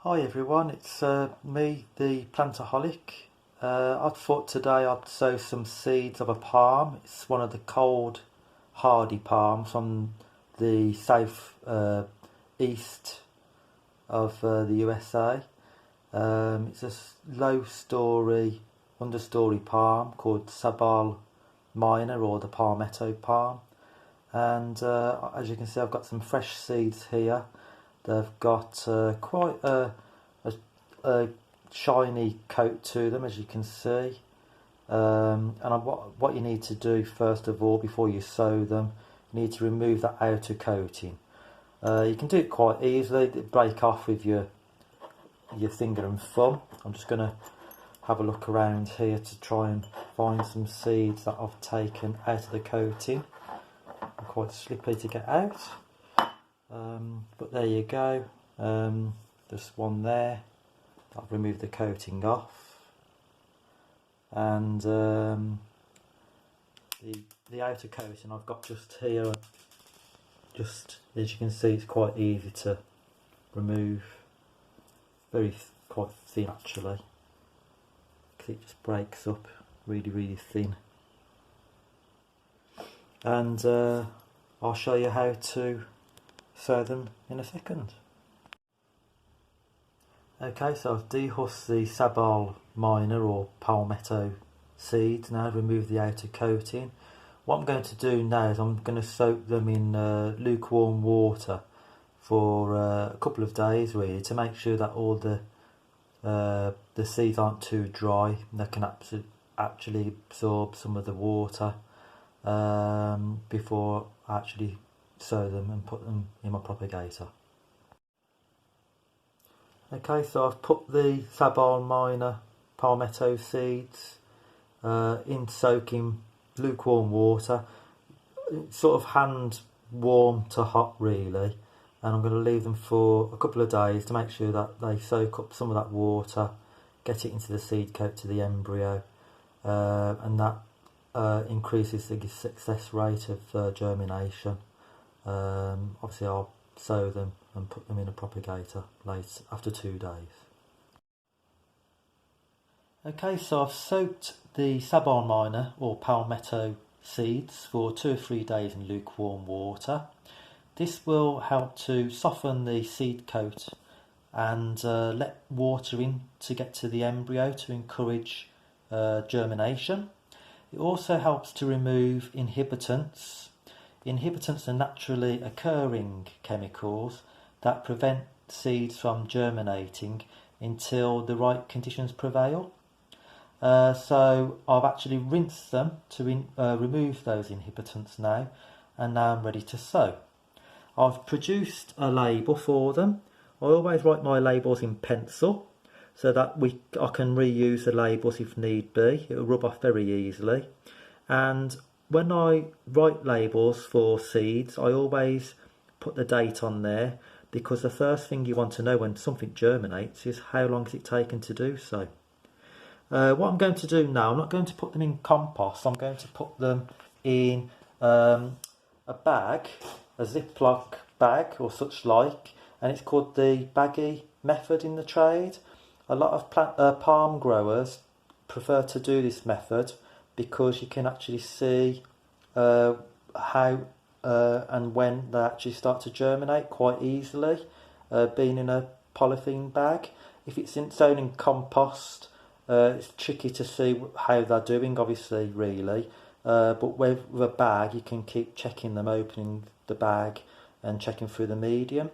Hi everyone, it's me, ThePlantaholic. I thought today I'd sow some seeds of a palm. It's one of the cold, hardy palms from the south east of the USA. It's a low-story, understory palm called Sabal minor, or the palmetto palm. And as you can see, I've got some fresh seeds here. They've got quite a shiny coat to them, as you can see. What you need to do first of all, before you sow them, you need to remove that outer coating. You can do it quite easily. Break off with your finger and thumb. I'm just going to have a look around here to try and find some seeds that I've taken out of the coating. They're quite slippery to get out. But there you go, there's one there. I've removed the coating off, and the outer coating I've got just here. Just as you can see, it's quite easy to remove. Quite thin actually, because it just breaks up really thin. And I'll show you how to sow them in a second. Okay, so I've dehusked the Sabal minor or palmetto seeds. Now I've removed the outer coating. What I'm going to do now is I'm going to soak them in lukewarm water for a couple of days, really, to make sure that all the seeds aren't too dry and they can actually absorb some of the water before I actually sow them and put them in my propagator. Okay, so I've put the Sabal minor palmetto seeds in soaking lukewarm water. It's sort of hand warm to hot really, and I'm going to leave them for a couple of days to make sure that they soak up some of that water, get it into the seed coat to the embryo, and that increases the success rate of germination. Obviously I'll sow them and put them in a propagator late after 2 days. Okay, so I've soaked the Sabal minor or palmetto seeds for 2 or 3 days in lukewarm water. This will help to soften the seed coat and let water in to get to the embryo to encourage germination. It also helps to remove inhibitants. Inhibitants are naturally occurring chemicals that prevent seeds from germinating until the right conditions prevail. So I've actually rinsed them to remove those inhibitants now, and now I'm ready to sow. I've produced a label for them. I always write my labels in pencil so that I can reuse the labels if need be. It will rub off very easily. And when I write labels for seeds, I always put the date on there, because the first thing you want to know when something germinates is how long has it taken to do so. What I'm going to do now, I'm not going to put them in compost. I'm going to put them in a bag, a Ziploc bag or such like, and it's called the baggie method in the trade. A lot of palm growers prefer to do this method because you can actually see how and when they actually start to germinate quite easily, being in a polythene bag. If it's sown in compost, it's tricky to see how they're doing, obviously, really. But with a bag, you can keep checking them, opening the bag and checking through the medium.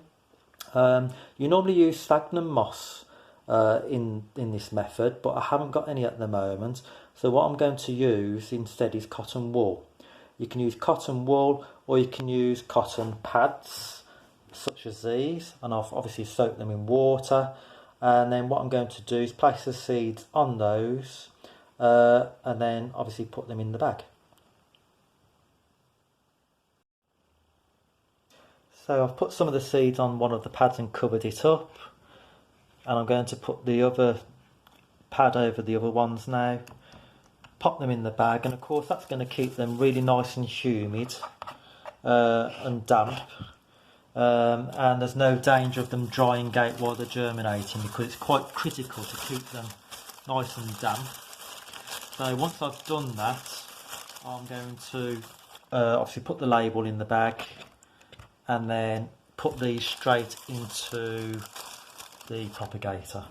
You normally use sphagnum moss in this method, but I haven't got any at the moment. So what I'm going to use instead is cotton wool. You can use cotton wool, or you can use cotton pads such as these, and I've obviously soaked them in water. And then what I'm going to do is place the seeds on those, and then obviously put them in the bag. So I've put some of the seeds on one of the pads and covered it up, and I'm going to put the other pad over the other ones now. Pop them in the bag, and of course that's going to keep them really nice and humid and damp. and there's no danger of them drying out while they're germinating, because it's quite critical to keep them nice and damp. So once I've done that, I'm going to obviously put the label in the bag and then put these straight into the propagator.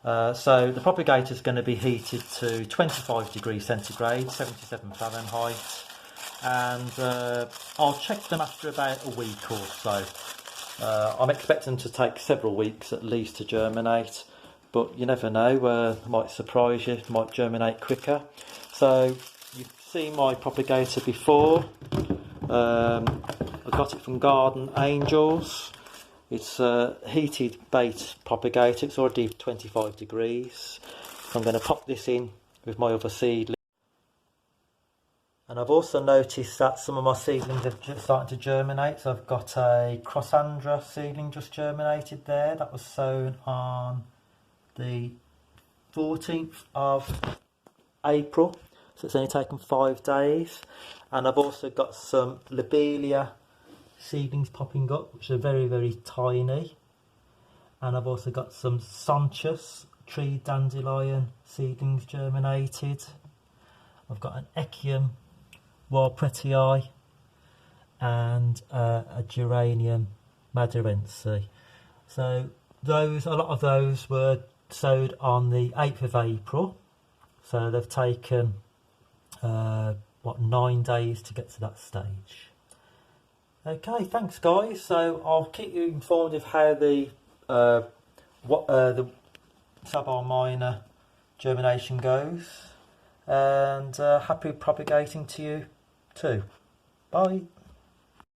So the propagator is going to be heated to 25 degrees centigrade, 77 Fahrenheit, and I'll check them after about a week or so. I'm expecting them to take several weeks at least to germinate, but you never know, might surprise you, might germinate quicker. So you've seen my propagator before. I got it from Garden Angels. It's a heated bait propagator. It's already 25 degrees. So I'm going to pop this in with my other seedling. And I've also noticed that some of my seedlings have just started to germinate. So I've got a Crossandra seedling just germinated there. That was sown on the 14th of April. So it's only taken 5 days. And I've also got some lobelia seedlings popping up, which are very, very tiny. And I've also got some Sonchus tree dandelion seedlings germinated. I've got an Echium wild Prettii and a Geranium madurense. So a lot of those were sowed on the 8th of April. So they've taken 9 days to get to that stage. Okay, thanks guys. So I'll keep you informed of how the Sabal minor germination goes, and happy propagating to you too. Bye.